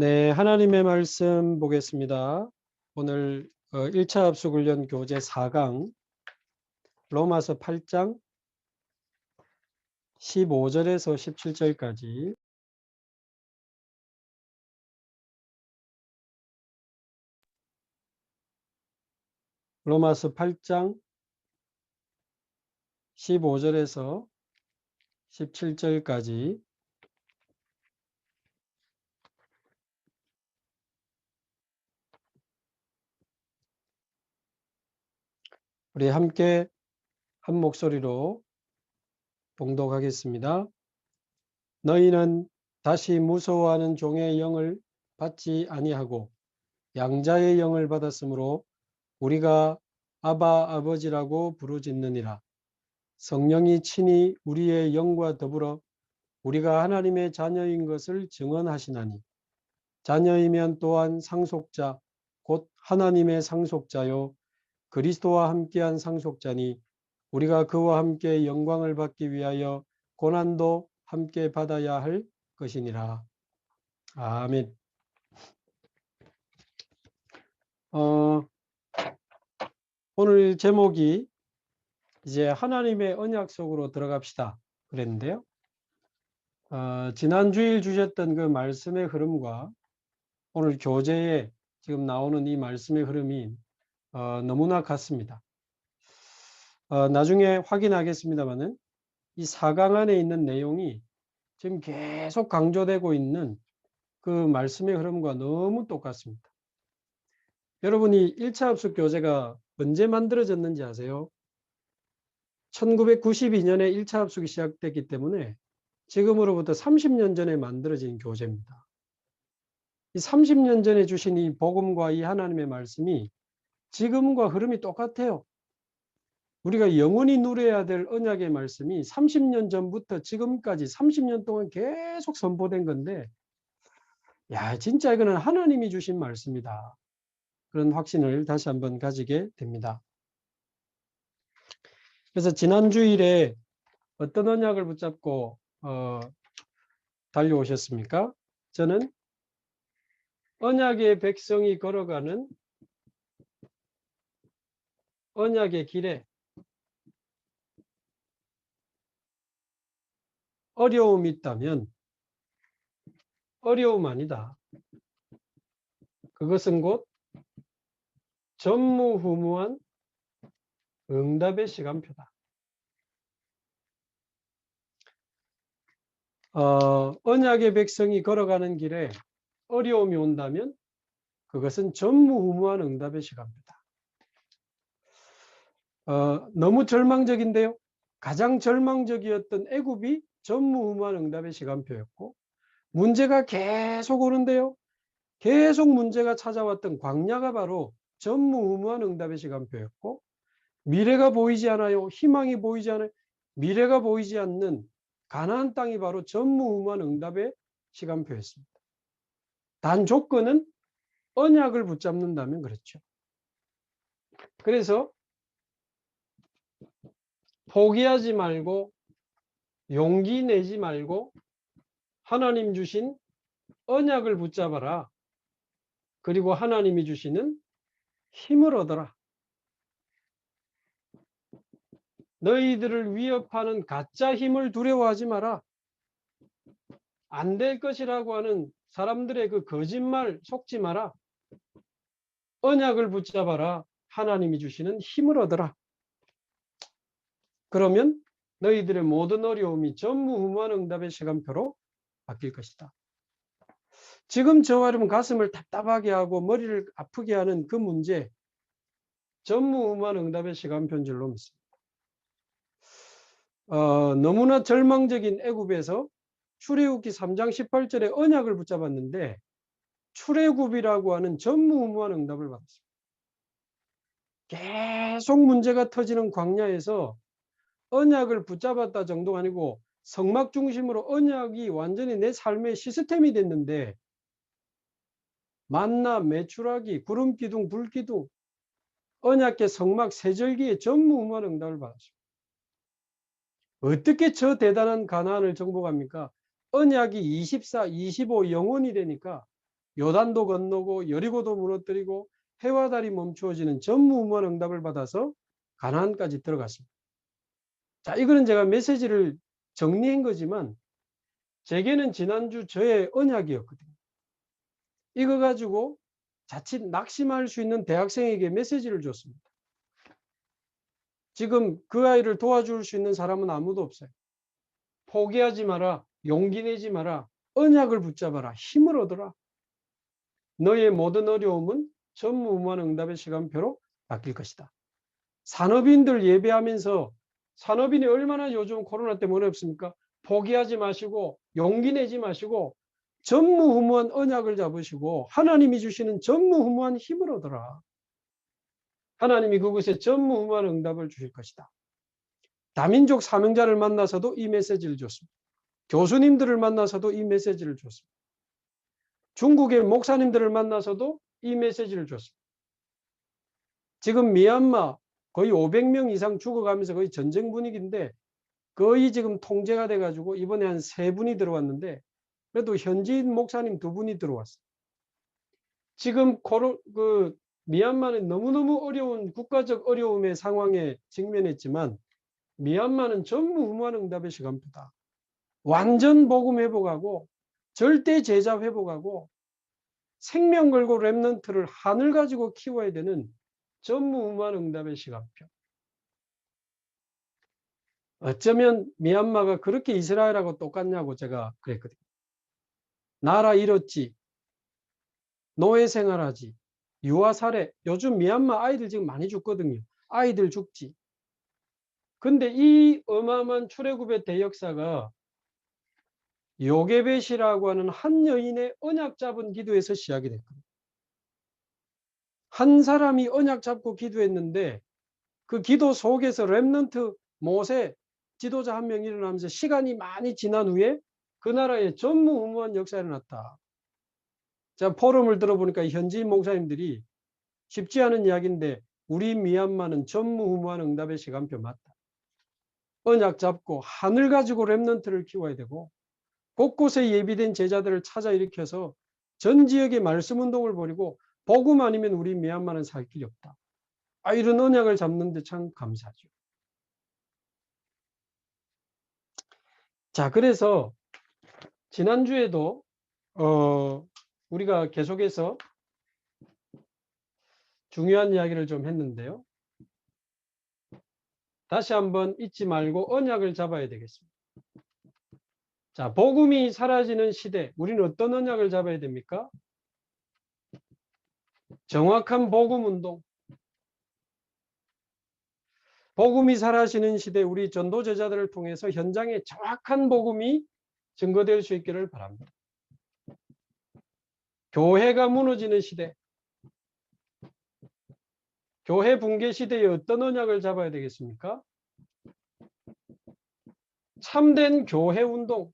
네, 하나님의 말씀 보겠습니다. 오늘 1차 합숙훈련 교재 4강 로마서 8장 15절에서 17절까지 로마서 8장 15절에서 17절까지 우리 함께 한 목소리로 봉독하겠습니다. 너희는 다시 무서워하는 종의 영을 받지 아니하고 양자의 영을 받았으므로 우리가 아바 아버지라고 부르짖느니라. 성령이 친히 우리의 영과 더불어 우리가 하나님의 자녀인 것을 증언하시나니 자녀이면 또한 상속자 곧 하나님의 상속자요 그리스도와 함께한 상속자니 우리가 그와 함께 영광을 받기 위하여 고난도 함께 받아야 할 것이니라. 아멘. 오늘 제목이 이제 하나님의 언약 속으로 들어갑시다 그랬는데요. 지난 주일 주셨던 그 말씀의 흐름과 오늘 교재에 지금 나오는 이 말씀의 흐름이 너무나 같습니다. 나중에 확인하겠습니다만은 이 4강 안에 있는 내용이 지금 계속 강조되고 있는 그 말씀의 흐름과 너무 똑같습니다. 여러분이 1차 합숙 교재가 언제 만들어졌는지 아세요? 1992년에 1차 합숙이 시작됐기 때문에 지금으로부터 30년 전에 만들어진 교재입니다. 이 30년 전에 주신 이 복음과 이 하나님의 말씀이 지금과 흐름이 똑같아요. 우리가 영원히 누려야 될 언약의 말씀이 30년 전부터 지금까지 30년 동안 계속 선포된 건데, 야, 진짜 이거는 하나님이 주신 말씀이다. 그런 확신을 다시 한번 가지게 됩니다. 그래서 지난 주일에 어떤 언약을 붙잡고 달려오셨습니까? 저는 언약의 백성이 걸어가는 언약의 길에 어려움이 있다면 어려움 아니다. 그것은 곧 전무후무한 응답의 시간표다. 언약의 백성이 걸어가는 길에 어려움이 온다면 그것은 전무후무한 응답의 시간표다. 너무 절망적인데요. 가장 절망적이었던 애굽이 전무후무한 응답의 시간표였고, 문제가 계속 오는데요. 계속 문제가 찾아왔던 광야가 바로 전무후무한 응답의 시간표였고, 미래가 보이지 않아요. 희망이 보이지 않아요. 미래가 보이지 않는 가나안 땅이 바로 전무후무한 응답의 시간표였습니다. 단 조건은 언약을 붙잡는다면 그렇죠. 그래서 포기하지 말고 용기 내지 말고 하나님 주신 언약을 붙잡아라. 그리고 하나님이 주시는 힘을 얻어라. 너희들을 위협하는 가짜 힘을 두려워하지 마라. 안 될 것이라고 하는 사람들의 그 거짓말 속지 마라. 언약을 붙잡아라. 하나님이 주시는 힘을 얻어라. 그러면 너희들의 모든 어려움이 전무후무한 응답의 시간표로 바뀔 것이다. 지금 저와 여러분 가슴을 답답하게 하고 머리를 아프게 하는 그 문제, 전무후무한 응답의 시간표인 줄로 믿습니다. 너무나 절망적인 애굽에서 출애굽기 3장 18절에 언약을 붙잡았는데 출애굽이라고 하는 전무후무한 응답을 받았습니다. 계속 문제가 터지는 광야에서 언약을 붙잡았다 정도가 아니고 성막 중심으로 언약이 완전히 내 삶의 시스템이 됐는데 만나, 메추라기, 구름기둥, 불기둥, 언약계 성막 세절기에 전무후무한 응답을 받았습니다. 어떻게 저 대단한 가나안을 정복합니까? 언약이 24, 25 영원이 되니까 요단도 건너고 여리고도 무너뜨리고 해와 달이 멈추어지는 전무후무한 응답을 받아서 가나안까지 들어갔습니다. 자, 이거는 제가 메시지를 정리한 거지만 제게는 지난주 저의 언약이었거든요. 이거 가지고 자칫 낙심할 수 있는 대학생에게 메시지를 줬습니다. 지금 그 아이를 도와줄 수 있는 사람은 아무도 없어요. 포기하지 마라. 용기 내지 마라. 언약을 붙잡아라. 힘을 얻어라. 너의 모든 어려움은 전무후무한 응답의 시간표로 바뀔 것이다. 산업인들 예배하면서 산업인이 얼마나 요즘 코로나 때문에 어렵습니까? 포기하지 마시고 용기 내지 마시고 전무후무한 언약을 잡으시고 하나님이 주시는 전무후무한 힘을 얻어라. 하나님이 그곳에 전무후무한 응답을 주실 것이다. 다민족 사명자를 만나서도 이 메시지를 줬습니다. 교수님들을 만나서도 이 메시지를 줬습니다. 중국의 목사님들을 만나서도 이 메시지를 줬습니다. 지금 미얀마 거의 500명 이상 죽어가면서 거의 전쟁 분위기인데 거의 지금 통제가 돼가지고 이번에 한 3분이 들어왔는데 그래도 현지인 목사님 2분이 들어왔어요. 지금 미얀마는 너무너무 어려운 국가적 어려움의 상황에 직면했지만 미얀마는 전무후무한 응답의 시간표다. 완전 복음 회복하고 절대 제자 회복하고 생명 걸고 렘넌트를 하늘 가지고 키워야 되는 전무후무한 응답의 시간표. 어쩌면 미얀마가 그렇게 이스라엘하고 똑같냐고 제가 그랬거든요. 나라 잃었지, 노예 생활하지, 유아 살해. 요즘 미얀마 아이들 지금 많이 죽거든요. 아이들 죽지. 근데 이 어마어마한 출애굽의 대역사가 요게벳이라고 하는 한 여인의 언약 잡은 기도에서 시작이 됐거든요. 한 사람이 언약 잡고 기도했는데 그 기도 속에서 렘넌트 모세 지도자 한 명 일어나면서 시간이 많이 지난 후에 그 나라에 전무후무한 역사가 일어났다. 자, 포럼을 들어보니까 현지인 목사님들이 쉽지 않은 이야기인데 우리 미얀마는 전무후무한 응답의 시간표 맞다. 언약 잡고 하늘 가지고 렘넌트를 키워야 되고 곳곳에 예비된 제자들을 찾아 일으켜서 전 지역에 말씀 운동을 벌이고 복음 아니면 우리 미얀마는 살 길이 없다. 이런 언약을 잡는데 참 감사하죠. 자, 그래서 지난주에도 우리가 계속해서 중요한 이야기를 좀 했는데요. 다시 한번 잊지 말고 언약을 잡아야 되겠습니다. 자, 복음이 사라지는 시대, 우리는 어떤 언약을 잡아야 됩니까? 정확한 복음 운동. 복음이 사라지는 시대, 우리 전도 제자들을 통해서 현장에 정확한 복음이 증거될 수 있기를 바랍니다. 교회가 무너지는 시대, 교회 붕괴 시대에 어떤 언약을 잡아야 되겠습니까? 참된 교회 운동.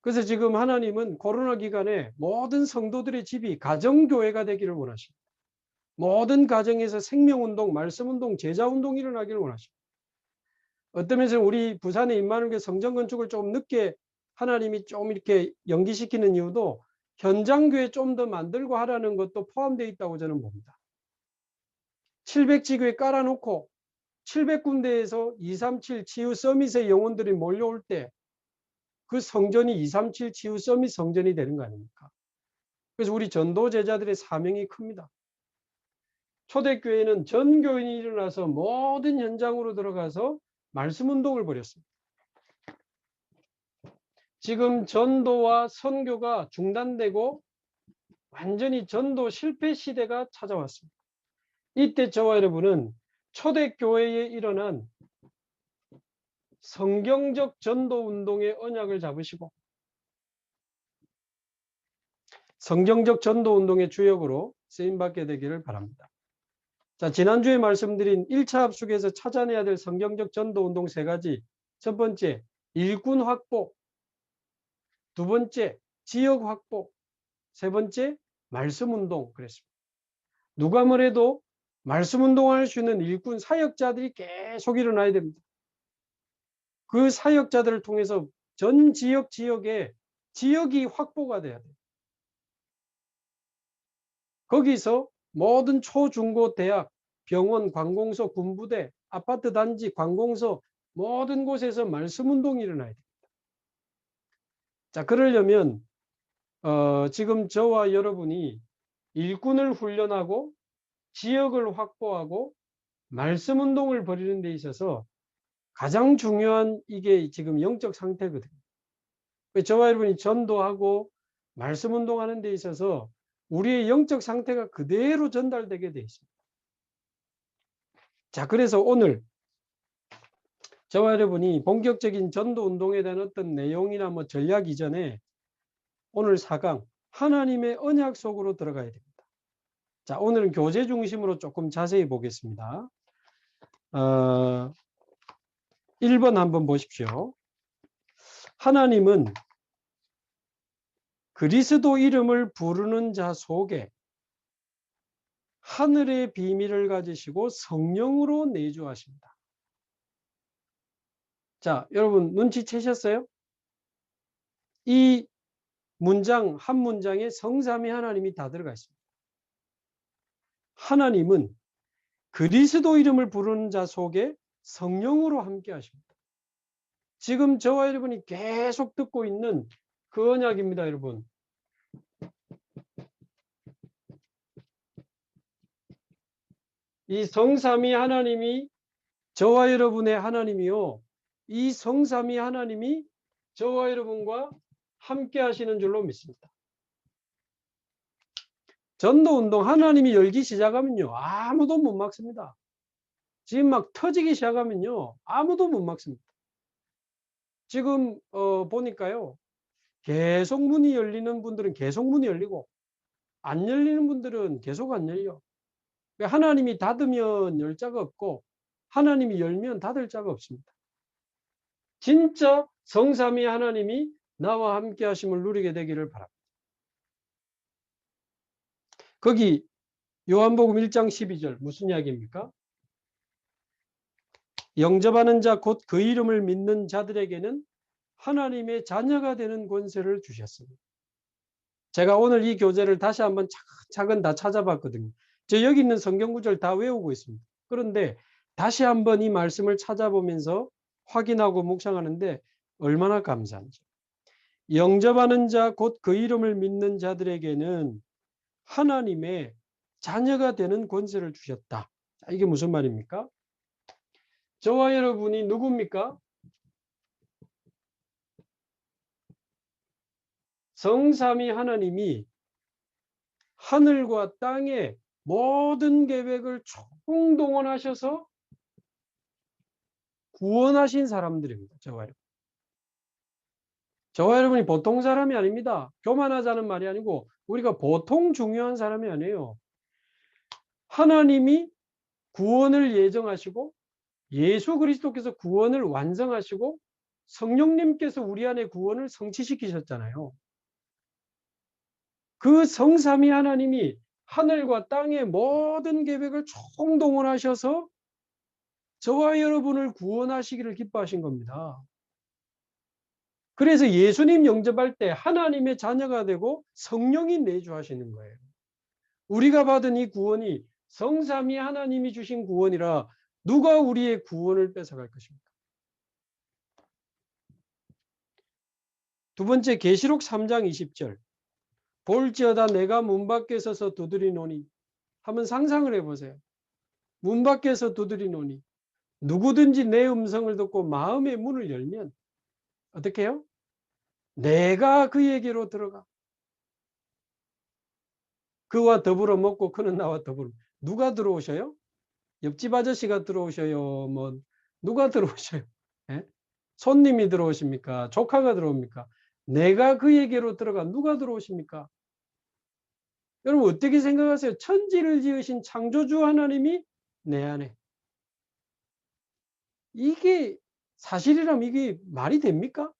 그래서 지금 하나님은 코로나 기간에 모든 성도들의 집이 가정교회가 되기를 원하십니다. 모든 가정에서 생명운동, 말씀운동, 제자운동이 일어나기를 원하십니다. 어떤 면에서 우리 부산의 임마누엘 성전 건축을 조금 늦게 하나님이 좀 이렇게 연기시키는 이유도 현장교회 좀 더 만들고 하라는 것도 포함되어 있다고 저는 봅니다. 700지교회 깔아놓고 700군데에서 237 치유 서밋의 영혼들이 몰려올 때 그 성전이 237 치유 서밋 성전이 되는 거 아닙니까? 그래서 우리 전도 제자들의 사명이 큽니다. 초대교회는 전 교인이 일어나서 모든 현장으로 들어가서 말씀 운동을 벌였습니다. 지금 전도와 선교가 중단되고 완전히 전도 실패 시대가 찾아왔습니다. 이때 저와 여러분은 초대교회에 일어난 성경적 전도 운동의 언약을 잡으시고 성경적 전도 운동의 주역으로 쓰임받게 되기를 바랍니다. 자, 지난주에 말씀드린 1차 합숙에서 찾아내야 될 성경적 전도 운동 3가지. 첫 번째, 일꾼 확보. 두 번째, 지역 확보. 세 번째, 말씀 운동. 그랬습니다. 누가 뭐래도 말씀 운동할 수 있는 일꾼 사역자들이 계속 일어나야 됩니다. 그 사역자들을 통해서 전 지역에 지역이 확보가 돼야 돼요. 거기서 모든 초, 중고, 대학, 병원, 관공서, 군부대, 아파트 단지, 관공서 모든 곳에서 말씀운동이 일어나야 됩니다. 자, 그러려면 지금 저와 여러분이 일꾼을 훈련하고 지역을 확보하고 말씀운동을 벌이는 데 있어서 가장 중요한 이게 지금 영적 상태거든요. 저와 여러분이 전도하고 말씀운동하는 데 있어서 우리의 영적 상태가 그대로 전달되게 되어 있습니다. 자, 그래서 오늘 저와 여러분이 본격적인 전도운동에 대한 어떤 내용이나 뭐 전략 이전에 오늘 4강 하나님의 언약 속으로 들어가야 됩니다. 자, 오늘은 교제 중심으로 조금 자세히 보겠습니다. 1번 한번 보십시오. 하나님은 그리스도 이름을 부르는 자 속에 하늘의 비밀을 가지시고 성령으로 내주하십니다. 자, 여러분 눈치채셨어요? 이 문장 한 문장에 성삼위 하나님이 다 들어가 있습니다. 하나님은 그리스도 이름을 부르는 자 속에 성령으로 함께 하십니다. 지금 저와 여러분이 계속 듣고 있는 그 언약입니다, 여러분. 이 성삼위 하나님이 저와 여러분의 하나님이요. 이 성삼위 하나님이 저와 여러분과 함께 하시는 줄로 믿습니다. 전도운동 하나님이 열기 시작하면요. 아무도 못 막습니다. 지금 막 터지기 시작하면요. 아무도 못 막습니다. 지금 보니까요. 계속 문이 열리는 분들은 계속 문이 열리고 안 열리는 분들은 계속 안 열려. 하나님이 닫으면 열 자가 없고 하나님이 열면 닫을 자가 없습니다. 진짜 성삼위 하나님이 나와 함께 하심을 누리게 되기를 바랍니다. 거기 요한복음 1장 12절 무슨 이야기입니까? 영접하는 자 곧 그 이름을 믿는 자들에게는 하나님의 자녀가 되는 권세를 주셨습니다. 제가 오늘 이 교재를 다시 한번 차근차근 다 찾아봤거든요. 저 여기 있는 성경 구절 다 외우고 있습니다. 그런데 다시 한번 이 말씀을 찾아보면서 확인하고 묵상하는데 얼마나 감사한지. 영접하는 자 곧 그 이름을 믿는 자들에게는 하나님의 자녀가 되는 권세를 주셨다. 자, 이게 무슨 말입니까? 저와 여러분이 누굽니까? 성삼위 하나님이 하늘과 땅의 모든 계획을 총동원하셔서 구원하신 사람들입니다. 저와 여러분. 저와 여러분이 보통 사람이 아닙니다. 교만하자는 말이 아니고 우리가 보통 중요한 사람이 아니에요. 하나님이 구원을 예정하시고 예수 그리스도께서 구원을 완성하시고 성령님께서 우리 안에 구원을 성취시키셨잖아요. 그 성삼위 하나님이 하늘과 땅의 모든 계획을 총동원하셔서 저와 여러분을 구원하시기를 기뻐하신 겁니다. 그래서 예수님 영접할 때 하나님의 자녀가 되고 성령이 내주하시는 거예요. 우리가 받은 이 구원이 성삼위 하나님이 주신 구원이라 누가 우리의 구원을 뺏어갈 것입니까? 두 번째 계시록 3장 20절. 볼지어다 내가 문 밖에 서서 두드리노니. 한번 상상을 해보세요. 문 밖에서 두드리노니. 누구든지 내 음성을 듣고 마음의 문을 열면 어떻게 해요? 내가 그에게로 들어가. 그와 더불어 먹고 그는 나와 더불어. 누가 들어오셔요? 옆집 아저씨가 들어오셔요? 뭐 누가 들어오셔요? 예? 손님이 들어오십니까? 조카가 들어옵니까? 내가 그에게로 들어가. 누가 들어오십니까? 여러분 어떻게 생각하세요? 천지를 지으신 창조주 하나님이 내 안에. 이게 사실이라면 이게 말이 됩니까?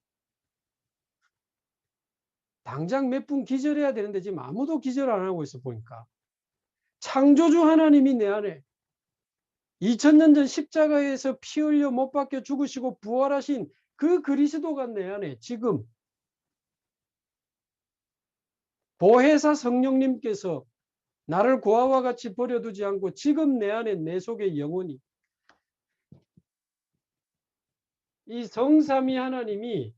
당장 몇 분 기절해야 되는데 지금 아무도 기절 안 하고 있어 보니까. 창조주 하나님이 내 안에 2000년 전 십자가에서 피 흘려 못 박혀 죽으시고 부활하신 그 그리스도가 내 안에 지금 보혜사 성령님께서 나를 고아와 같이 버려두지 않고 지금 내 안에 내 속에 영원히 이 성삼위 하나님이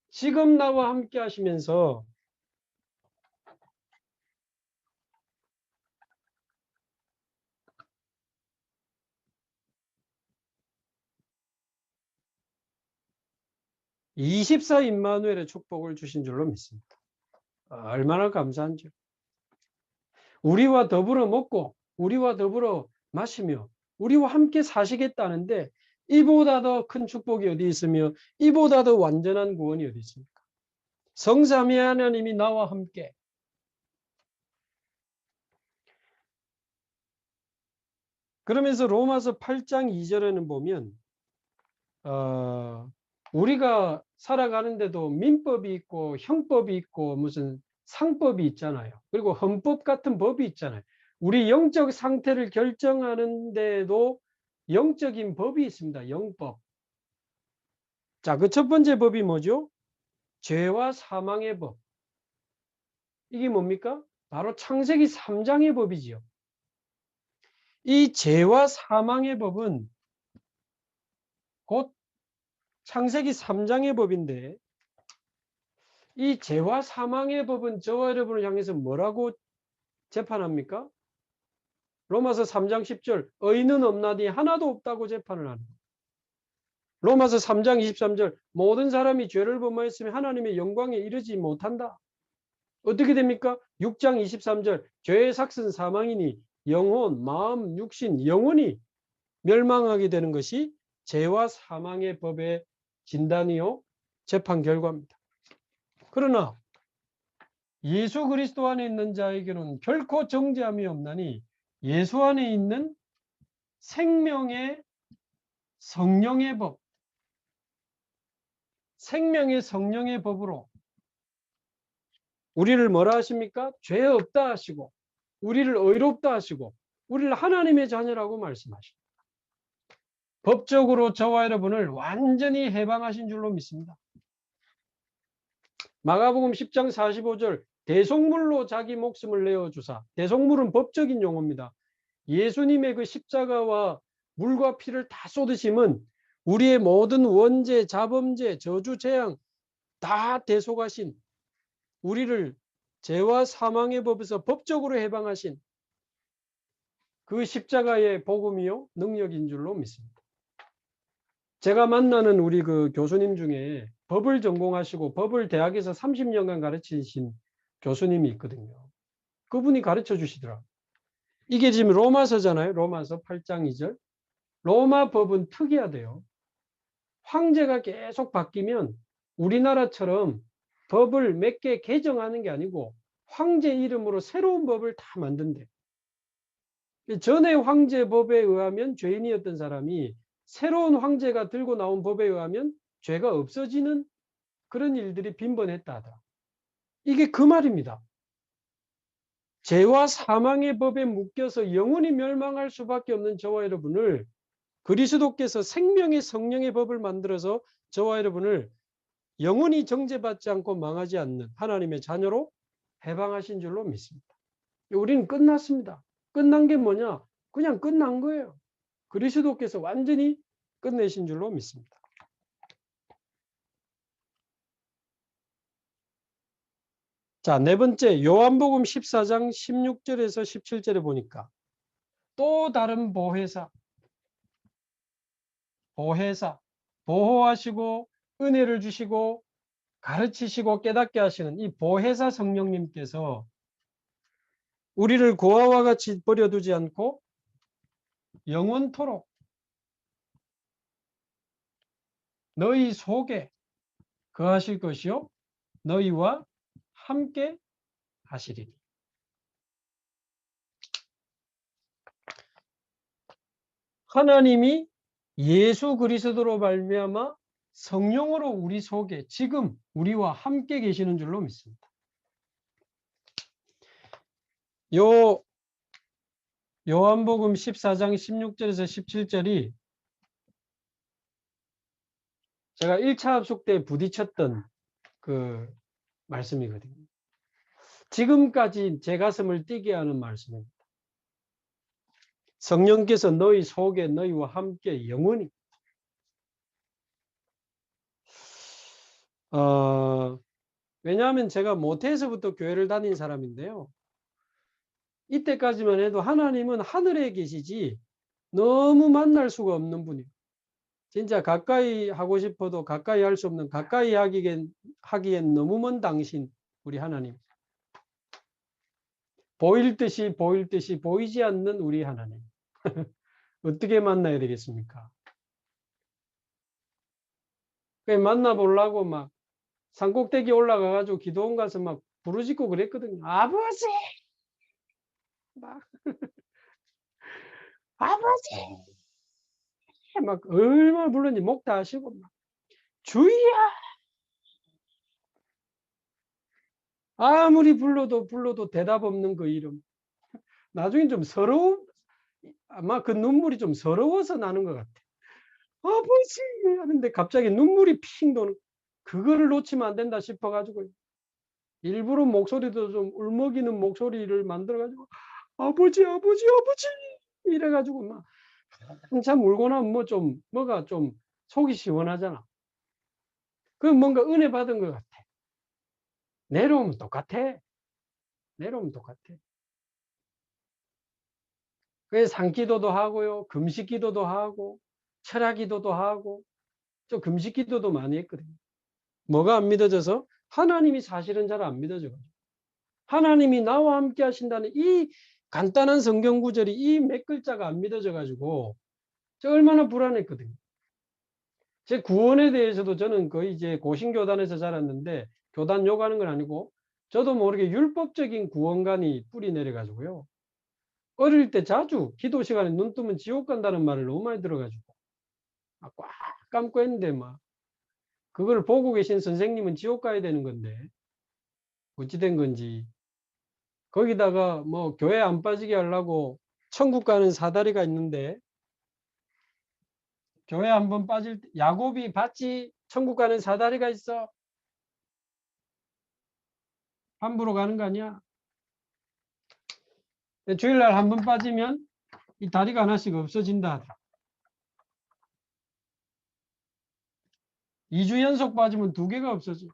지금 나와 함께 하시면서 (24) 임마누엘의 축복을 주신 줄로 믿습니다. 얼마나 감사한지요. 우리와 더불어 먹고 우리와 더불어 마시며 우리와 함께 사시겠다는데 이보다 더 큰 축복이 어디 있으며 이보다 더 완전한 구원이 어디 있습니까? 성삼위 하나님이 나와 함께. 그러면서 로마서 8장 2절에는 보면 우리가 살아가는데도 민법이 있고 형법이 있고 무슨 상법이 있잖아요. 그리고 헌법 같은 법이 있잖아요. 우리 영적 상태를 결정하는데도 영적인 법이 있습니다. 영법. 자, 그 첫 번째 법이 뭐죠? 죄와 사망의 법. 이게 뭡니까? 바로 창세기 3장의 법이지요. 이 죄와 사망의 법은 곧 창세기 3장의 법인데 이 죄와 사망의 법은 저와 여러분을 향해서 뭐라고 재판합니까? 로마서 3장 10절 의인은 없나니 하나도 없다고 재판을 하는 거예요. 로마서 3장 23절 모든 사람이 죄를 범하였으면 하나님의 영광에 이르지 못한다. 어떻게 됩니까? 6장 23절 죄의 삭은 사망이니 영혼, 마음, 육신, 영혼이 멸망하게 되는 것이 죄와 사망의 법의 진단이요 재판 결과입니다. 그러나 예수 그리스도 안에 있는 자에게는 결코 정죄함이 없나니 예수 안에 있는 생명의 성령의 법, 생명의 성령의 법으로 우리를 뭐라 하십니까? 죄 없다 하시고 우리를 의롭다 하시고 우리를 하나님의 자녀라고 말씀하십니다. 법적으로 저와 여러분을 완전히 해방하신 줄로 믿습니다. 마가복음 10장 45절 대속물로 자기 목숨을 내어주사. 대속물은 법적인 용어입니다. 예수님의 그 십자가와 물과 피를 다 쏟으심은 우리의 모든 원죄, 자범죄, 저주, 재앙 다 대속하신 우리를 죄와 사망의 법에서 법적으로 해방하신 그 십자가의 복음이요 능력인 줄로 믿습니다. 제가 만나는 우리 그 교수님 중에 법을 전공하시고 법을 대학에서 30년간 가르치신 교수님이 있거든요. 그분이 가르쳐 주시더라고요. 이게 지금 로마서잖아요. 로마서 8장 2절. 로마 법은 특이하대요. 황제가 계속 바뀌면 우리나라처럼 법을 몇 개 개정하는 게 아니고 황제 이름으로 새로운 법을 다 만든대. 전에 황제 법에 의하면 죄인이었던 사람이 새로운 황제가 들고 나온 법에 의하면 죄가 없어지는 그런 일들이 빈번했다 하더라. 이게 그 말입니다. 죄와 사망의 법에 묶여서 영원히 멸망할 수밖에 없는 저와 여러분을 그리스도께서 생명의 성령의 법을 만들어서 저와 여러분을 영원히 정죄받지 않고 망하지 않는 하나님의 자녀로 해방하신 줄로 믿습니다. 우리는 끝났습니다. 끝난 게 뭐냐? 그냥 끝난 거예요. 그리스도께서 완전히 끝내신 줄로 믿습니다. 자, 네 번째 요한복음 14장 16절에서 17절에 보니까 또 다른 보혜사, 보호하시고 은혜를 주시고 가르치시고 깨닫게 하시는 이 보혜사 성령님께서 우리를 고아와 같이 버려두지 않고 영원토록 너희 속에 거하실 것이요 너희와 함께 하시리니. 하나님이 예수 그리스도로 말미암아 성령으로 우리 속에 지금 우리와 함께 계시는 줄로 믿습니다. 요한복음 14장 16절에서 17절이 제가 1차 합숙 때 부딪혔던 그 말씀이거든요. 지금까지 제 가슴을 뛰게 하는 말씀입니다. 성령께서 너희 속에 너희와 함께 영원히 왜냐하면 제가 모태에서부터 교회를 다닌 사람인데요. 이때까지만 해도 하나님은 하늘에 계시지 너무 만날 수가 없는 분이에요. 진짜 가까이 하고 싶어도 가까이 할 수 없는, 가까이 하기엔 너무 먼 당신, 우리 하나님. 보일 듯이 보이지 않는 우리 하나님. 어떻게 만나야 되겠습니까? 만나보려고 막 산꼭대기 올라가가지고 기도원 가서 막 부르짖고 그랬거든요. 아버지! 막, 아버지! 막 얼마나 불렀는지 목 다 하시고 막 주희야! 아무리 불러도 대답 없는 그 이름. 나중에 좀 아마 그 눈물이 좀 서러워서 나는 것 같아. 아버지! 하는데 갑자기 눈물이 핑 도는, 그거를 놓치면 안 된다 싶어가지고 일부러 목소리도 좀 울먹이는 목소리를 만들어가지고 아버지! 이래가지고 막 한참 울고 나면 뭐가 좀 속이 시원하잖아. 그 뭔가 은혜 받은 것 같아. 내려오면 똑같아. 그래서 산기도도 하고요. 금식 기도도 하고 철학 기도도 하고 좀 금식 기도도 많이 했거든요. 뭐가 안 믿어져서? 하나님이 사실은 잘 안 믿어져가지고. 하나님이 나와 함께 하신다는 이 간단한 성경 구절이 이 몇 글자가 안 믿어져가지고 저 얼마나 불안했거든요. 제 구원에 대해서도 저는 거의 이제 고신교단에서 자랐는데, 교단 욕하는 건 아니고 저도 모르게 율법적인 구원관이 뿌리 내려가지고요. 어릴 때 자주 기도 시간에 눈 뜨면 지옥 간다는 말을 너무 많이 들어가지고 꽉 감고 했는데 막 그걸 보고 계신 선생님은 지옥 가야 되는 건데 어찌 된 건지. 거기다가 뭐 교회 안 빠지게 하려고 천국 가는 사다리가 있는데, 교회 한번 빠질 때 야곱이 봤지? 천국 가는 사다리가 있어. 함부로 가는 거 아니야. 주일날 한번 빠지면 이 다리가 하나씩 없어진다 하더라. 2주 연속 빠지면 2개가 없어져.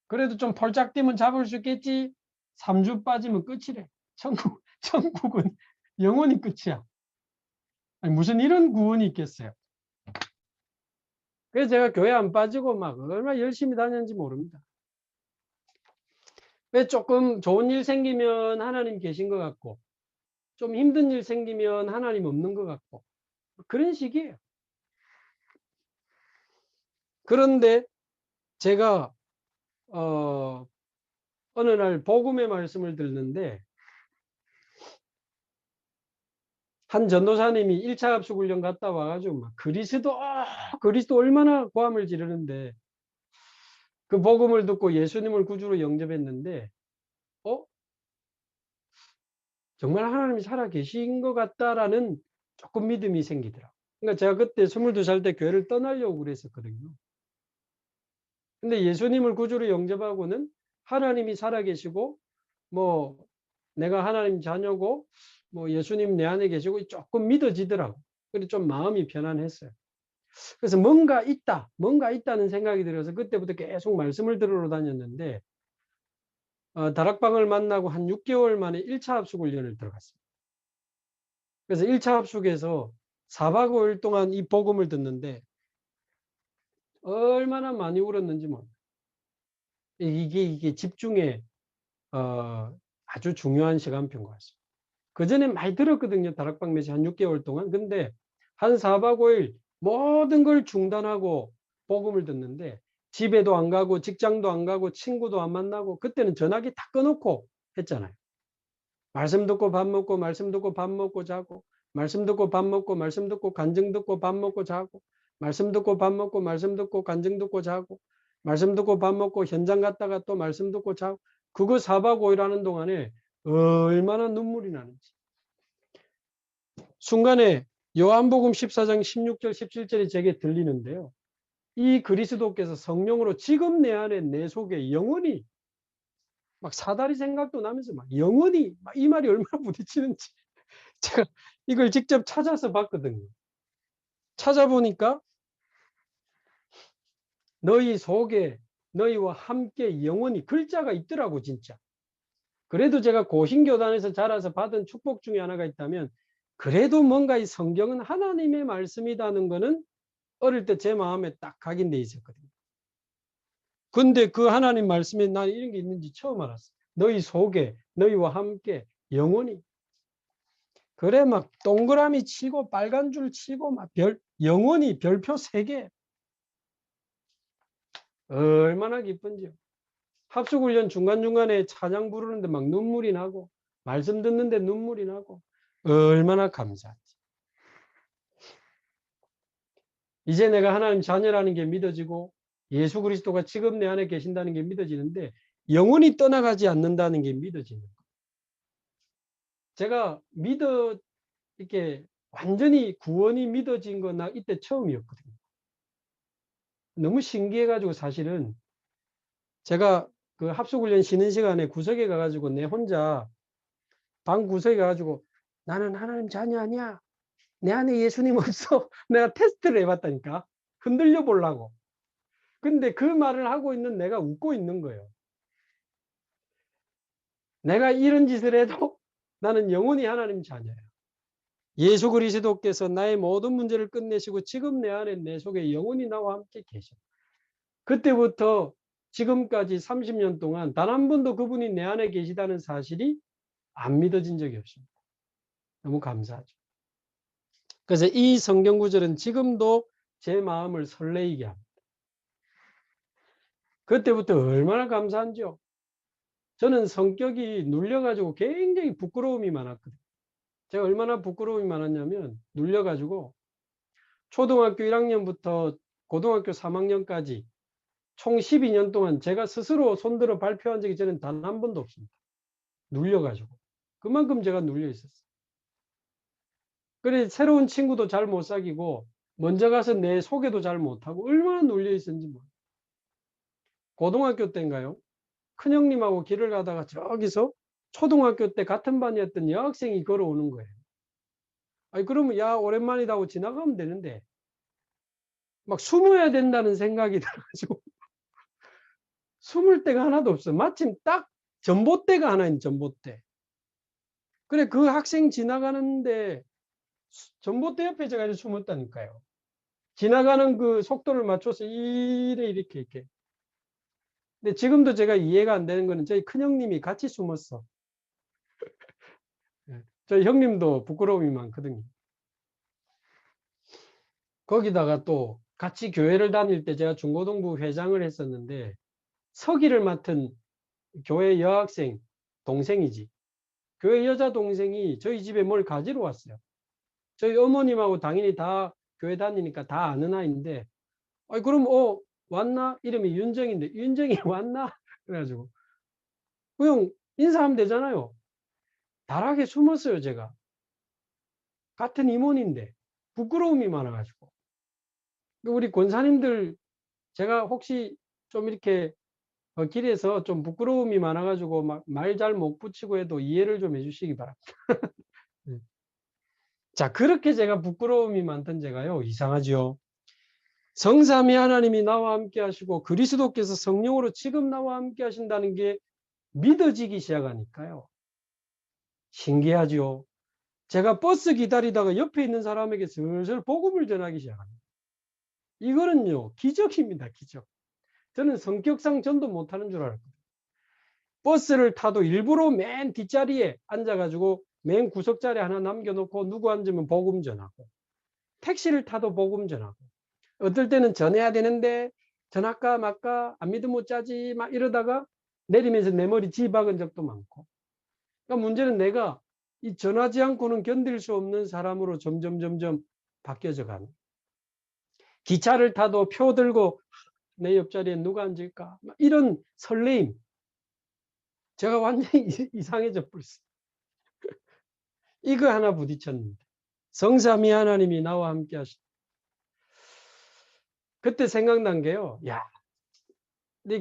그래도 좀 폴짝 뛰면 잡을 수 있겠지. 3주 빠지면 끝이래. 천국은 영원히 끝이야. 아니, 무슨 이런 구원이 있겠어요. 그래서 제가 교회 안 빠지고 막 얼마나 열심히 다녔는지 모릅니다. 왜 조금 좋은 일 생기면 하나님 계신 것 같고 좀 힘든 일 생기면 하나님 없는 것 같고 그런 식이에요. 그런데 제가 어느 날 복음의 말씀을 듣는데 한 전도사님이 1차 합숙훈련 갔다 와가지고 막 그리스도 얼마나 고함을 지르는데 그 복음을 듣고 예수님을 구주로 영접했는데 정말 하나님이 살아 계신 것 같다라는 조금 믿음이 생기더라. 그러니까 제가 그때 22살 때 교회를 떠나려고 그랬었거든요. 근데 예수님을 구주로 영접하고는 하나님이 살아 계시고 뭐 내가 하나님 자녀고 뭐 예수님 내 안에 계시고 조금 믿어지더라고. 그래서 좀 마음이 편안했어요. 그래서 뭔가 있다는 생각이 들어서 그때부터 계속 말씀을 들으러 다녔는데 다락방을 만나고 한 6개월 만에 1차 합숙훈련을 들어갔습니다. 그래서 1차 합숙에서 4박 5일 동안 이 복음을 듣는데 얼마나 많이 울었는지 뭐 이게 집중에 아주 중요한 시간표인 것 같습니다. 그 전에 많이 들었거든요. 다락방 매시 한 6개월 동안. 근데 한 4박 5일 모든 걸 중단하고 복음을 듣는데 집에도 안 가고 직장도 안 가고 친구도 안 만나고 그때는 전화기 다 꺼놓고 했잖아요. 말씀 듣고 밥 먹고 말씀 듣고 밥 먹고 자고 말씀 듣고 밥 먹고 말씀 듣고 간증 듣고 밥 먹고 자고 말씀 듣고 밥 먹고 말씀 듣고 간증 듣고 자고 말씀 듣고 밥 먹고 현장 갔다가 또 말씀 듣고 자고 그거 4박 5일 하는 동안에 얼마나 눈물이 나는지. 순간에 요한복음 14장 16절 17절이 제게 들리는데요. 이 그리스도께서 성령으로 지금 내 안에 내 속에 영원히 막 사다리 생각도 나면서 막 영원히 막 이 말이 얼마나 부딪히는지 제가 이걸 직접 찾아서 봤거든요. 찾아보니까 너희 속에 너희와 함께 영원히 글자가 있더라고 진짜. 그래도 제가 고신교단에서 자라서 받은 축복 중에 하나가 있다면 그래도 뭔가 이 성경은 하나님의 말씀이라는 거는 어릴 때 제 마음에 딱 각인돼 있었거든요. 근데 그 하나님 말씀에 난 이런 게 있는지 처음 알았어. 너희 속에 너희와 함께 영원히. 그래 막 동그라미 치고 빨간 줄 치고 막 영원히 별표 3개. 얼마나 기쁜지요. 합숙훈련 중간중간에 찬양 부르는데 막 눈물이 나고 말씀 듣는데 눈물이 나고 얼마나 감사한지. 이제 내가 하나님 자녀라는 게 믿어지고 예수 그리스도가 지금 내 안에 계신다는 게 믿어지는데 영원히 떠나가지 않는다는 게 믿어지는 거예요. 제가 이렇게 완전히 구원이 믿어진 건 나 이때 처음이었거든요. 너무 신기해가지고 사실은 제가 그 합숙훈련 쉬는 시간에 구석에 가가지고 내 혼자 방 구석에 가가지고 나는 하나님 자녀 아니야. 내 안에 예수님 없어. 내가 테스트를 해봤다니까. 흔들려 보려고. 근데 그 말을 하고 있는 내가 웃고 있는 거예요. 내가 이런 짓을 해도 나는 영원히 하나님 자녀야. 예수 그리스도께서 나의 모든 문제를 끝내시고 지금 내 안에 내 속에 영원히 나와 함께 계셔. 그때부터 지금까지 30년 동안 단 한 번도 그분이 내 안에 계시다는 사실이 안 믿어진 적이 없습니다. 너무 감사하죠. 그래서 이 성경 구절은 지금도 제 마음을 설레이게 합니다. 그때부터 얼마나 감사한지요. 저는 성격이 눌려가지고 굉장히 부끄러움이 많았거든요. 제가 얼마나 부끄러움이 많았냐면 눌려가지고 초등학교 1학년부터 고등학교 3학년까지 총 12년 동안 제가 스스로 손들어 발표한 적이 저는 단 한 번도 없습니다. 눌려가지고. 그만큼 제가 눌려 있었어요. 그래 새로운 친구도 잘 못 사귀고 먼저 가서 내 소개도 잘 못하고 얼마나 눌려 있었는지 몰라요. 고등학교 때인가요? 큰형님하고 길을 가다가 저기서 초등학교 때 같은 반이었던 여학생이 걸어오는 거예요. 아니 그러면 야 오랜만이다 하고 지나가면 되는데 막 숨어야 된다는 생각이 들어가지고 숨을 데가 하나도 없어. 마침 딱 전봇대가 하나 있는 전봇대. 그래 그 학생 지나가는데 전봇대 옆에 제가 이렇게 숨었다니까요. 지나가는 그 속도를 맞춰서 이렇게. 근데 지금도 제가 이해가 안 되는 거는 저희 큰형님이 같이 숨었어. 저희 형님도 부끄러움이 많거든요. 거기다가 또 같이 교회를 다닐 때 제가 중고등부 회장을 했었는데 서기를 맡은 교회 여학생 동생이지. 교회 여자 동생이 저희 집에 뭘 가지러 왔어요. 저희 어머님하고 당연히 다 교회 다니니까 다 아는 아이인데 그럼 왔나? 이름이 윤정인데 윤정이 왔나? 그래가지고 그냥 인사하면 되잖아요. 다락에 숨었어요 제가. 같은 임원인데 부끄러움이 많아가지고. 우리 권사님들 제가 혹시 좀 이렇게 길에서 좀 부끄러움이 많아가지고 막 말 잘 못 붙이고 해도 이해를 좀 해주시기 바랍니다. 네. 자, 그렇게 제가 부끄러움이 많던 제가요, 이상하죠. 성삼위 하나님이 나와 함께 하시고 그리스도께서 성령으로 지금 나와 함께 하신다는 게 믿어지기 시작하니까요. 신기하죠. 제가 버스 기다리다가 옆에 있는 사람에게 슬슬 복음을 전하기 시작합니다. 이거는요, 기적입니다, 기적. 저는 성격상 전도 못하는 줄 알았거든요. 버스를 타도 일부러 맨 뒷자리에 앉아가지고 맨 구석자리 하나 남겨놓고 누구 앉으면 복음 전하고 택시를 타도 복음 전하고 어떨 때는 전해야 되는데 전할까 말까 안 믿으면 못 자지 막 이러다가 내리면서 내 머리 뒤박은 적도 많고. 그러니까 문제는 내가 이 전하지 않고는 견딜 수 없는 사람으로 점점 바뀌어져 가는. 기차를 타도 표 들고 내 옆자리에 누가 앉을까 이런 설레임. 제가 완전히 이상해져 버렸어요. 이거 하나 부딪혔는데 성삼위 하나님이 나와 함께 하시. 그때 생각난 게요. 야,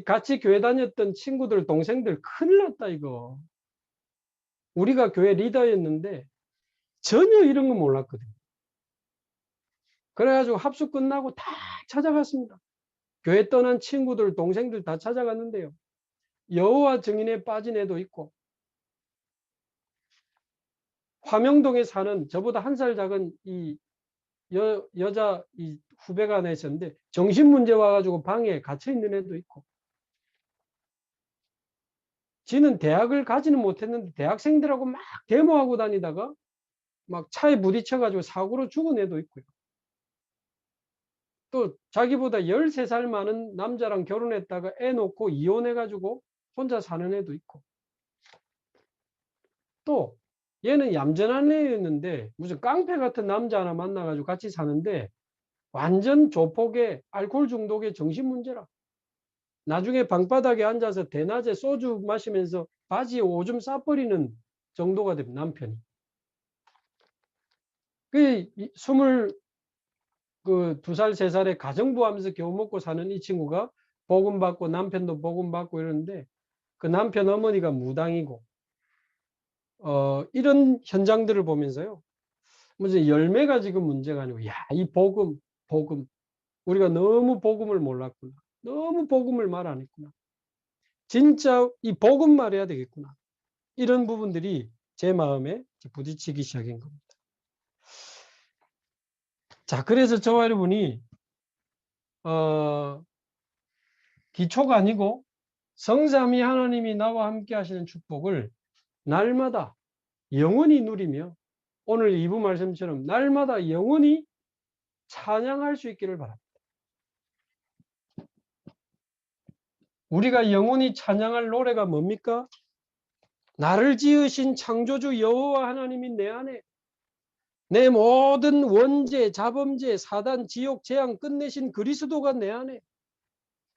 같이 교회 다녔던 친구들, 동생들 큰일 났다 이거. 우리가 교회 리더였는데 전혀 이런 거 몰랐거든요. 그래가지고 합숙 끝나고 다 찾아갔습니다. 교회 떠난 친구들, 동생들 다 찾아갔는데요. 여호와 증인에 빠진 애도 있고, 화명동에 사는 저보다 한 살 작은 이 여자 이 후배가 하나 있었는데 정신문제 와가지고 방에 갇혀있는 애도 있고, 지는 대학을 가지는 못했는데 대학생들하고 막 데모하고 다니다가 막 차에 부딪혀가지고 사고로 죽은 애도 있고요. 또 자기보다 13살 많은 남자랑 결혼했다가 애 놓고 이혼해가지고 혼자 사는 애도 있고, 또 얘는 얌전한 애였는데 무슨 깡패 같은 남자 하나 만나가지고 같이 사는데 완전 조폭의 알코올 중독의 정신문제라. 나중에 방바닥에 앉아서 대낮에 소주 마시면서 바지에 오줌 싸버리는 정도가 됩니다. 남편이. 그 22살, 3살에 가정부 하면서 겨우 먹고 사는 이 친구가 복음 받고 남편도 복음 받고 이러는데 그 남편 어머니가 무당이고, 이런 현장들을 보면서요. 무슨 열매가 지금 문제가 아니고, 야, 이 복음. 우리가 너무 복음을 몰랐구나. 너무 복음을 말 안 했구나. 진짜 이 복음 말해야 되겠구나. 이런 부분들이 제 마음에 부딪히기 시작한 겁니다. 자, 그래서 저와 여러분이 기초가 아니고 성삼위 하나님이 나와 함께 하시는 축복을 날마다 영원히 누리며 오늘 2부 말씀처럼 날마다 영원히 찬양할 수 있기를 바랍니다. 우리가 영원히 찬양할 노래가 뭡니까? 나를 지으신 창조주 여호와 하나님이 내 안에, 내 모든 원죄, 자범죄, 사단, 지옥, 재앙 끝내신 그리스도가 내 안에,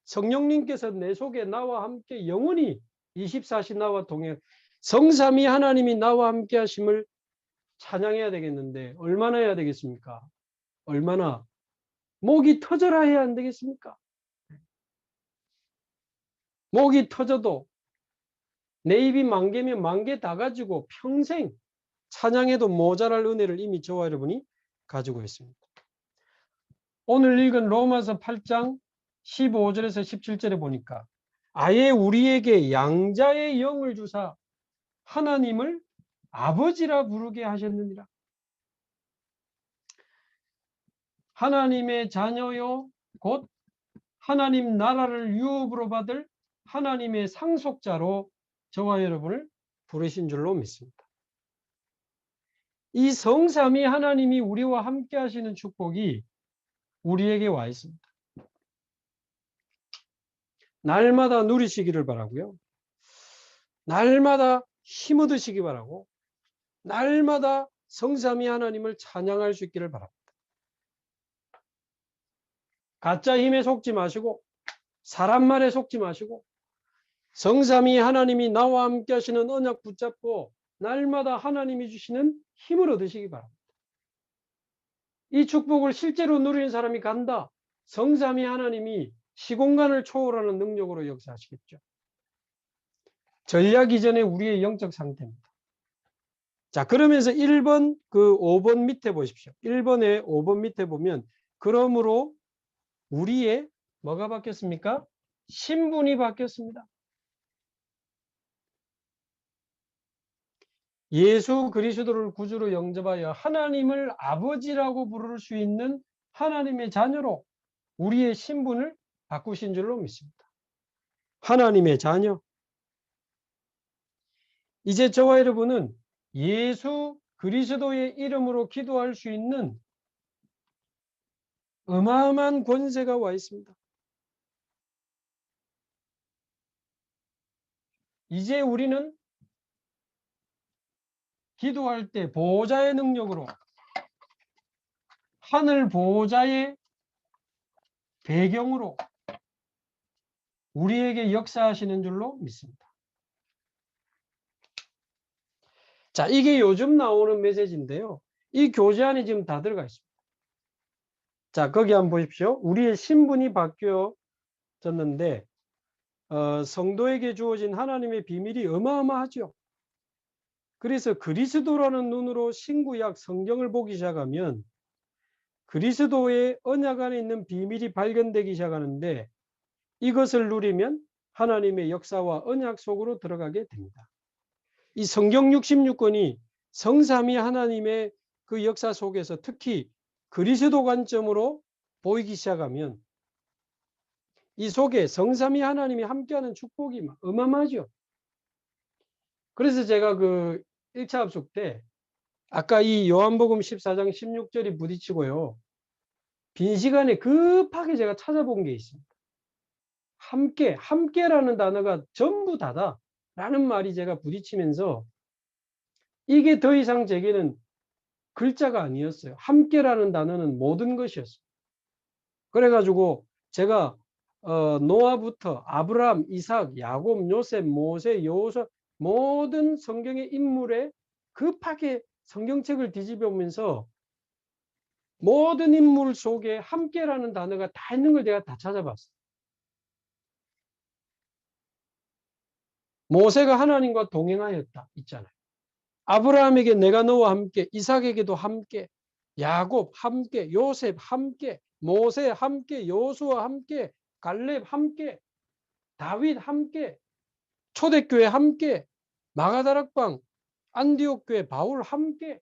성령님께서 내 속에 나와 함께 영원히 24시 나와 동행, 성삼위 하나님이 나와 함께 하심을 찬양해야 되겠는데 얼마나 해야 되겠습니까? 얼마나? 목이 터져라 해야 안 되겠습니까? 목이 터져도 내 입이 만 개면 만 개 다 가지고 평생 찬양해도 모자랄 은혜를 이미 저와 여러분이 가지고 있습니다. 오늘 읽은 로마서 8장 15절에서 17절에 보니까 아예 우리에게 양자의 영을 주사 하나님을 아버지라 부르게 하셨느니라. 하나님의 자녀요 곧 하나님 나라를 유업으로 받을 하나님의 상속자로 저와 여러분을 부르신 줄로 믿습니다. 이 성삼위 하나님이 우리와 함께 하시는 축복이 우리에게 와 있습니다. 날마다 누리시기를 바라고요. 날마다 힘 얻으시기 바라고, 날마다 성삼위 하나님을 찬양할 수 있기를 바랍니다. 가짜 힘에 속지 마시고 사람 말에 속지 마시고 성삼위 하나님이 나와 함께 하시는 언약 붙잡고 날마다 하나님이 주시는 힘을 얻으시기 바랍니다. 이 축복을 실제로 누리는 사람이 간다. 성삼위 하나님이 시공간을 초월하는 능력으로 역사하시겠죠. 전략 이전의 우리의 영적 상태입니다. 자, 그러면서 1번 5번 밑에 보십시오. 1번에 5번 밑에 보면 그러므로 우리의 뭐가 바뀌었습니까? 신분이 바뀌었습니다. 예수 그리스도를 구주로 영접하여 하나님을 아버지라고 부를 수 있는 하나님의 자녀로 우리의 신분을 바꾸신 줄로 믿습니다. 하나님의 자녀. 이제 저와 여러분은 예수 그리스도의 이름으로 기도할 수 있는 어마어마한 권세가 와 있습니다. 이제 우리는 기도할 때 보호자의 능력으로 하늘 보호자의 배경으로 우리에게 역사하시는 줄로 믿습니다. 자, 이게 요즘 나오는 메시지인데요. 이 교재 안에 지금 다 들어가 있습니다. 자, 거기 한번 보십시오. 우리의 신분이 바뀌어졌는데 성도에게 주어진 하나님의 비밀이 어마어마하죠. 그래서 그리스도라는 눈으로 신구약 성경을 보기 시작하면 그리스도의 언약 안에 있는 비밀이 발견되기 시작하는데 이것을 누리면 하나님의 역사와 언약 속으로 들어가게 됩니다. 이 성경 66권이 성삼위 하나님의 그 역사 속에서 특히 그리스도 관점으로 보이기 시작하면 이 속에 성삼위 하나님이 함께하는 축복이 어마어마하죠. 그래서 제가 그 1차 합숙 때 아까 이 요한복음 14장 16절이 부딪히고요. 빈 시간에 급하게 제가 찾아본 게 있습니다. 함께라는 단어가 전부 다다 라는 말이 제가 부딪히면서 이게 더 이상 제게는 글자가 아니었어요. 함께라는 단어는 모든 것이었어요. 그래가지고 제가 노아부터 아브라함, 이삭, 야곱, 요셉, 모세, 여호수아 모든 성경의 인물에 급하게 성경책을 뒤집으면서 모든 인물 속에 함께라는 단어가 다 있는 걸 제가 다 찾아봤어요. 모세가 하나님과 동행하였다 있잖아요. 아브라함에게 내가 너와 함께, 이삭에게도 함께, 야곱 함께, 요셉 함께, 모세 함께, 여호수아 함께, 갈렙 함께, 다윗 함께, 초대교회 함께, 마가다락방, 안디옥 교회 바울 함께,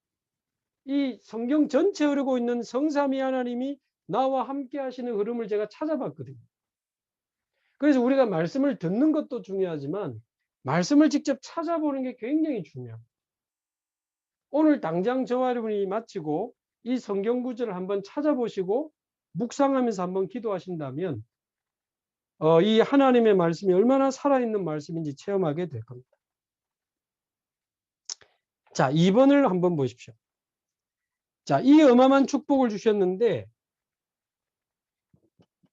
이 성경 전체에 흐르고 있는 성삼위 하나님이 나와 함께 하시는 흐름을 제가 찾아봤거든요. 그래서 우리가 말씀을 듣는 것도 중요하지만 말씀을 직접 찾아보는 게 굉장히 중요합니다. 오늘 당장 저와 여러분이 마치고 이 성경 구절을 한번 찾아보시고 묵상하면서 한번 기도하신다면 이 하나님의 말씀이 얼마나 살아있는 말씀인지 체험하게 될 겁니다. 자, 2번을 한번 보십시오. 자, 이 어마어마한 축복을 주셨는데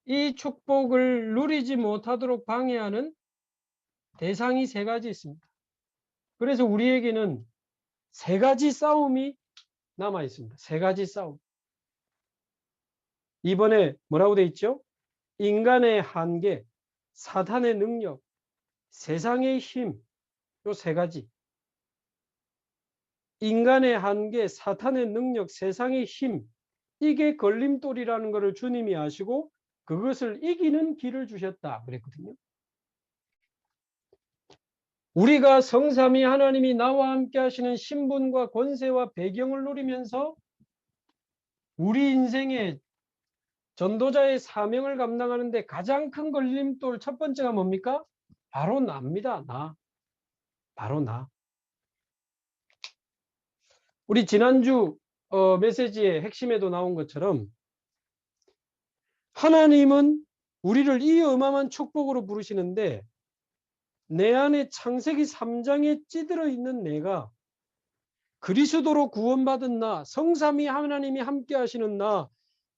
이 축복을 누리지 못하도록 방해하는 대상이 세 가지 있습니다. 그래서 우리에게는 세 가지 싸움이 남아 있습니다. 세 가지 싸움. 이번에 뭐라고 돼 있죠? 인간의 한계, 사탄의 능력, 세상의 힘, 요 세 가지. 인간의 한계, 사탄의 능력, 세상의 힘, 이게 걸림돌이라는 것을 주님이 아시고 그것을 이기는 길을 주셨다 그랬거든요. 우리가 성삼위 하나님이 나와 함께 하시는 신분과 권세와 배경을 누리면서 우리 인생의 전도자의 사명을 감당하는데 가장 큰 걸림돌 첫 번째가 뭡니까? 바로 나입니다. 바로 나. 우리 지난주 메시지의 핵심에도 나온 것처럼 하나님은 우리를 이 어마어마한 축복으로 부르시는데 내 안에 창세기 3장에 찌들어 있는 내가 그리스도로 구원받은 나, 성삼위 하나님이 함께 하시는 나,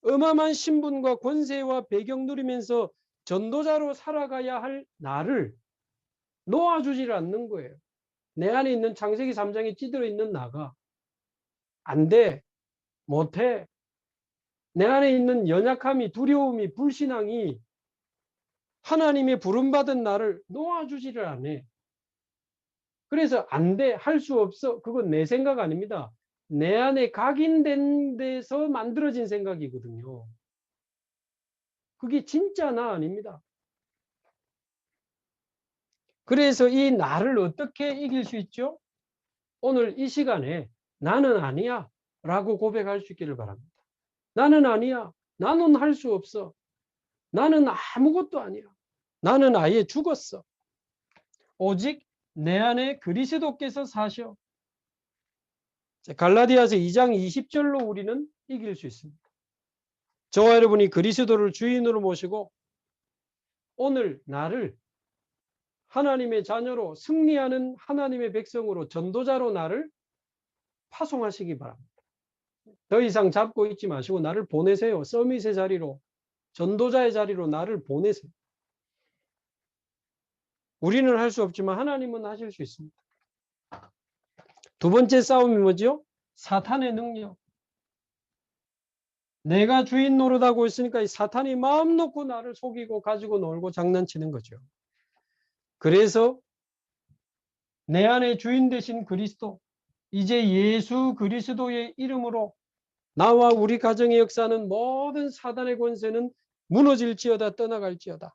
어마어마한 신분과 권세와 배경 누리면서 전도자로 살아가야 할 나를 놓아주질 않는 거예요. 내 안에 있는 창세기 3장에 찌들어 있는 나가 안 돼, 못해. 내 안에 있는 연약함이, 두려움이, 불신앙이 하나님의 부름받은 나를 놓아주지를 않아. 그래서 안 돼, 할 수 없어. 그건 내 생각 아닙니다. 내 안에 각인된 데서 만들어진 생각이거든요. 그게 진짜 나 아닙니다. 그래서 이 나를 어떻게 이길 수 있죠? 오늘 이 시간에 나는 아니야 라고 고백할 수 있기를 바랍니다. 나는 아니야. 나는 할 수 없어. 나는 아무것도 아니야. 나는 아예 죽었어. 오직 내 안에 그리스도께서 사셔. 갈라디아서 2장 20절로 우리는 이길 수 있습니다. 저와 여러분이 그리스도를 주인으로 모시고 오늘 나를 하나님의 자녀로 승리하는 하나님의 백성으로 전도자로 나를 파송하시기 바랍니다. 더 이상 잡고 있지 마시고 나를 보내세요. 서밋의 자리로, 전도자의 자리로 나를 보내세요. 우리는 할 수 없지만 하나님은 하실 수 있습니다. 두 번째 싸움이 뭐죠? 사탄의 능력. 내가 주인 노릇하고 있으니까 이 사탄이 마음 놓고 나를 속이고 가지고 놀고 장난치는 거죠. 그래서 내 안에 주인 되신 그리스도, 이제 예수 그리스도의 이름으로 나와 우리 가정의 역사는 모든 사단의 권세는 무너질지어다 떠나갈지어다.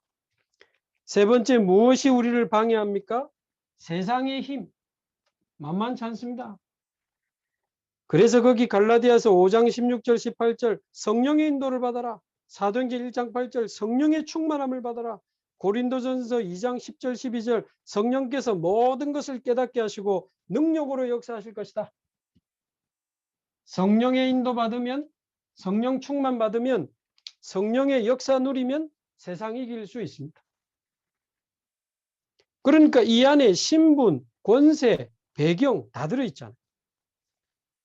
세 번째, 무엇이 우리를 방해합니까? 세상의 힘. 만만치 않습니다. 그래서 거기 갈라디아서 5장 16절 18절 성령의 인도를 받아라. 사도행전 1장 8절 성령의 충만함을 받아라. 고린도전서 2장 10절 12절 성령께서 모든 것을 깨닫게 하시고 능력으로 역사하실 것이다. 성령의 인도 받으면, 성령 충만 받으면, 성령의 역사 누리면 세상 이길 수 있습니다. 그러니까 이 안에 신분, 권세, 배경 다 들어있잖아요.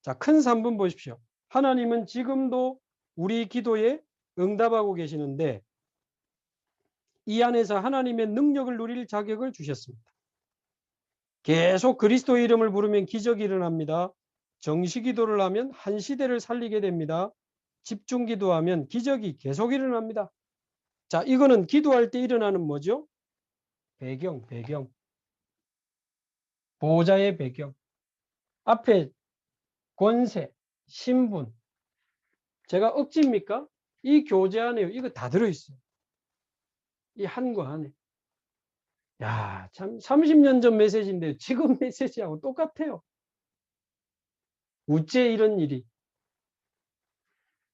자, 큰 3번 보십시오. 하나님은 지금도 우리 기도에 응답하고 계시는데 이 안에서 하나님의 능력을 누릴 자격을 주셨습니다. 계속 그리스도 이름을 부르면 기적이 일어납니다. 정시 기도를 하면 한 시대를 살리게 됩니다. 집중 기도하면 기적이 계속 일어납니다. 자, 이거는 기도할 때 일어나는 뭐죠? 배경. 보호자의 배경. 앞에 권세, 신분. 제가 억지입니까? 이 교재 안에요. 이거 다 들어있어요. 이 한 거 안에. 야, 참 30년 전 메시지인데 지금 메시지하고 똑같아요. 어째 이런 일이.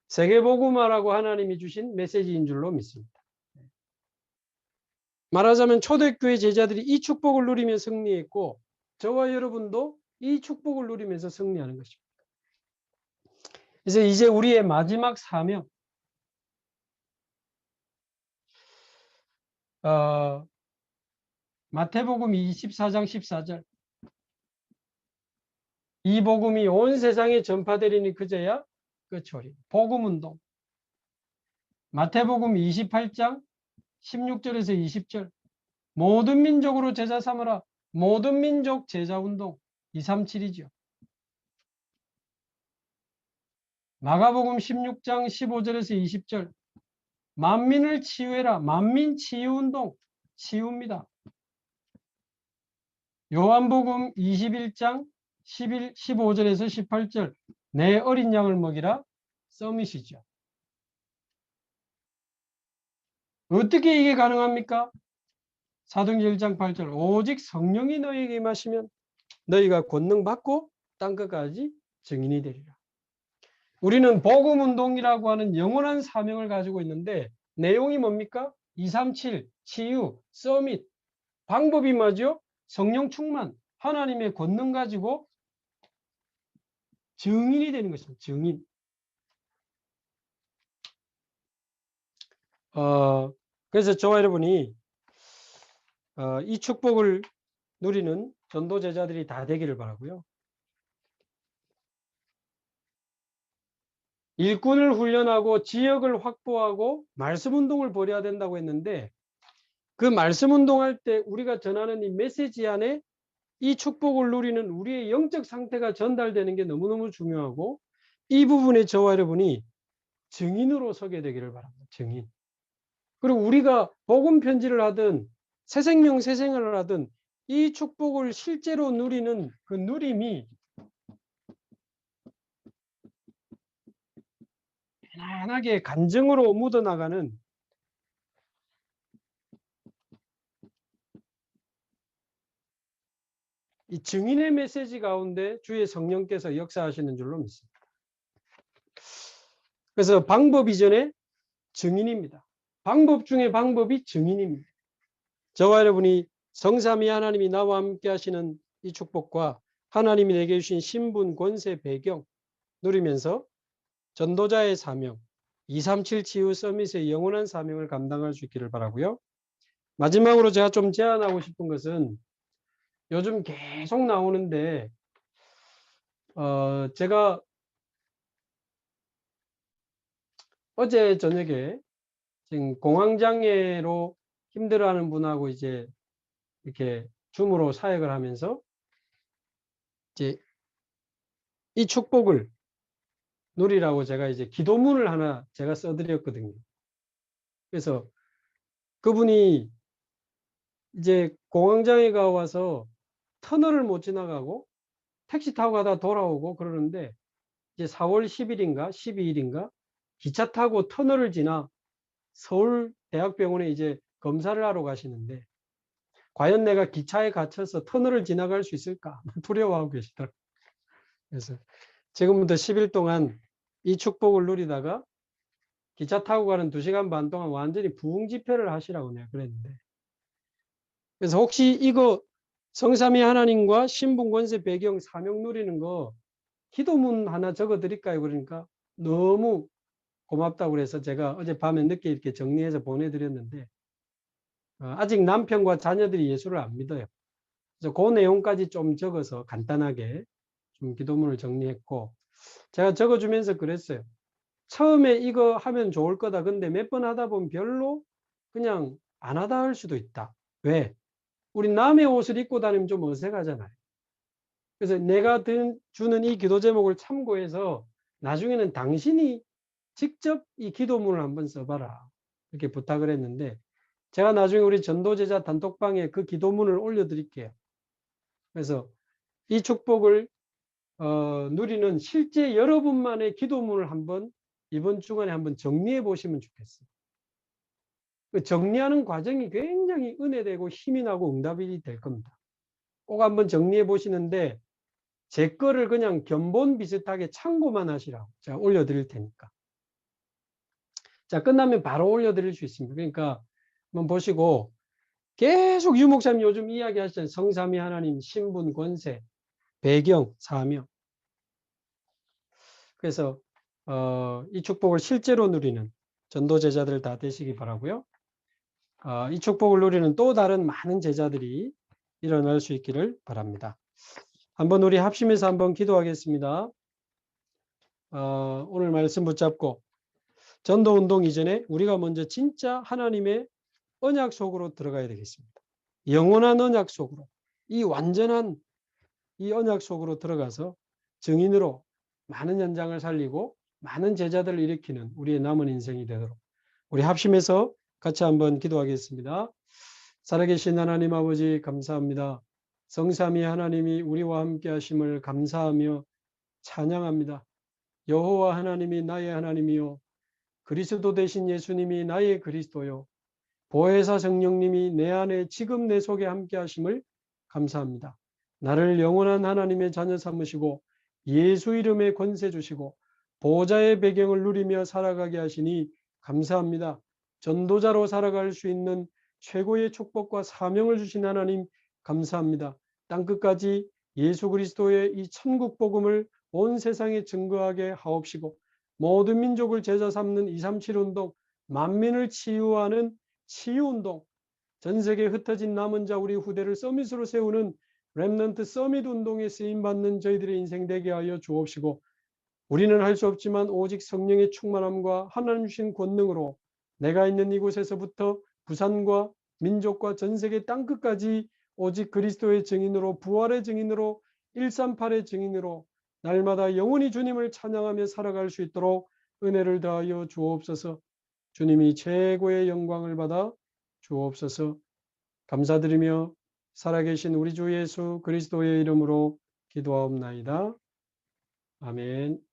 세계복음화라고 하나님이 주신 메시지인 줄로 믿습니다. 말하자면 초대교회 제자들이 이 축복을 누리며 승리했고 저와 여러분도 이 축복을 누리면서 승리하는 것입니다. 그래서 이제 우리의 마지막 사명, 마태복음 24장 14절 이 복음이 온 세상에 전파되리니 그제야 끝이오리. 복음운동. 마태복음 28장 16절에서 20절 모든 민족으로 제자 삼으라. 모든 민족 제자운동 237이죠. 마가복음 16장 15절에서 20절 만민을 치유해라. 만민 치유운동 치유입니다. 요한복음 21장 15절에서 18절 내 어린 양을 먹이라. 서밋이죠. 어떻게 이게 가능합니까? 사도행전 1장 8절 오직 성령이 너희에게 임하시면 너희가 권능 받고 땅끝까지 증인이 되리라. 우리는 복음운동이라고 하는 영원한 사명을 가지고 있는데 내용이 뭡니까? 237 치유, 서밋. 방법이 뭐죠? 성령 충만, 하나님의 권능 가지고 증인이 되는 것입니다. 증인. 그래서 저와 여러분이 이 축복을 누리는 전도 제자들이 다 되기를 바라고요. 일꾼을 훈련하고 지역을 확보하고 말씀 운동을 벌여야 된다고 했는데 그 말씀 운동할 때 우리가 전하는 이 메시지 안에 이 축복을 누리는 우리의 영적 상태가 전달되는 게 너무너무 중요하고 이 부분에 저와 여러분이 증인으로 서게 되기를 바랍니다. 증인. 그리고 우리가 복음 편지를 하든 새생명 새생활을 하든 이 축복을 실제로 누리는 그 누림이 편안하게 간증으로 묻어나가는 이 증인의 메시지 가운데 주의 성령께서 역사하시는 줄로 믿습니다. 그래서 방법 이전에 증인입니다. 방법 중에 방법이 증인입니다. 저와 여러분이 성삼위 하나님이 나와 함께 하시는 이 축복과 하나님이 내게 주신 신분, 권세, 배경 누리면서 전도자의 사명, 237 치유 서밋의 영원한 사명을 감당할 수 있기를 바라고요. 마지막으로 제가 좀 제안하고 싶은 것은 요즘 계속 나오는데 제가 어제 저녁에 지금 공황장애로 힘들어하는 분하고 이제 이렇게 줌으로 사역을 하면서 이제 이 축복을 누리라고 제가 이제 기도문을 하나 제가 써드렸거든요. 그래서 그분이 이제 공황장애 가 와서 터널을 못 지나가고 택시 타고 가다 돌아오고 그러는데 이제 4월 10일인가 12일인가 기차 타고 터널을 지나 서울대학병원에 이제 검사를 하러 가시는데 과연 내가 기차에 갇혀서 터널을 지나갈 수 있을까 두려워하고 계시더라고요. 그래서 지금부터 10일 동안 이 축복을 누리다가 기차 타고 가는 2시간 반 동안 완전히 부흥집회를 하시라고 내가 그랬는데, 그래서 혹시 이거 성삼위 하나님과 신분 권세 배경 사명 누리는 거 기도문 하나 적어 드릴까요? 그러니까 너무 고맙다고 그래서 제가 어젯밤에 늦게 이렇게 정리해서 보내드렸는데, 아직 남편과 자녀들이 예수를 안 믿어요. 그래서 그 내용까지 좀 적어서 간단하게 좀 기도문을 정리했고, 제가 적어주면서 그랬어요. 처음에 이거 하면 좋을 거다. 근데 몇 번 하다 보면 별로 그냥 안 하다 할 수도 있다. 왜? 우리 남의 옷을 입고 다니면 좀 어색하잖아요. 그래서 내가 주는 이 기도 제목을 참고해서 나중에는 당신이 직접 이 기도문을 한번 써봐라. 이렇게 부탁을 했는데, 제가 나중에 우리 전도제자 단톡방에 그 기도문을 올려드릴게요. 그래서 이 축복을 누리는 실제 여러분만의 기도문을 한번 이번 주간에 한번 정리해 보시면 좋겠어요. 그 정리하는 과정이 굉장히 은혜되고 힘이 나고 응답이 될 겁니다. 꼭 한번 정리해 보시는데 제 거를 그냥 견본 비슷하게 참고만 하시라고 제가 올려드릴 테니까. 자, 끝나면 바로 올려드릴 수 있습니다. 그러니까 한번 보시고, 계속 유 목사님 요즘 이야기 하시잖아요. 성삼위 하나님, 신분, 권세, 배경, 사명. 그래서 이 축복을 실제로 누리는 전도 제자들 다 되시기 바라고요. 이 축복을 누리는 또 다른 많은 제자들이 일어날 수 있기를 바랍니다. 한번 우리 합심해서 한번 기도하겠습니다. 오늘 말씀 붙잡고 전도운동 이전에 우리가 먼저 진짜 하나님의 언약 속으로 들어가야 되겠습니다. 영원한 언약 속으로, 이 완전한 이 언약 속으로 들어가서 증인으로 많은 현장을 살리고 많은 제자들을 일으키는 우리의 남은 인생이 되도록 우리 합심해서 같이 한번 기도하겠습니다. 살아계신 하나님 아버지 감사합니다. 성삼위 하나님이 우리와 함께 하심을 감사하며 찬양합니다. 여호와 하나님이 나의 하나님이요 그리스도 되신 예수님이 나의 그리스도요 보혜사 성령님이 내 안에 지금 내 속에 함께 하심을 감사합니다. 나를 영원한 하나님의 자녀 삼으시고 예수 이름의 권세 주시고 보호자의 배경을 누리며 살아가게 하시니 감사합니다. 전도자로 살아갈 수 있는 최고의 축복과 사명을 주신 하나님 감사합니다. 땅끝까지 예수 그리스도의 이 천국 복음을 온 세상에 증거하게 하옵시고 모든 민족을 제자 삼는 237 운동, 만민을 치유하는 치유운동, 전세계에 흩어진 남은 자 우리 후대를 서밋으로 세우는 렘넌트 서밋 운동에 쓰임받는 저희들의 인생 되게 하여 주옵시고 우리는 할 수 없지만 오직 성령의 충만함과 하나님 주신 권능으로 내가 있는 이곳에서부터 부산과 민족과 전세계 땅끝까지 오직 그리스도의 증인으로 부활의 증인으로 138의 증인으로 날마다 영원히 주님을 찬양하며 살아갈 수 있도록 은혜를 더하여 주옵소서. 주님이 최고의 영광을 받아 주옵소서. 감사드리며 살아계신 우리 주 예수 그리스도의 이름으로 기도하옵나이다. 아멘.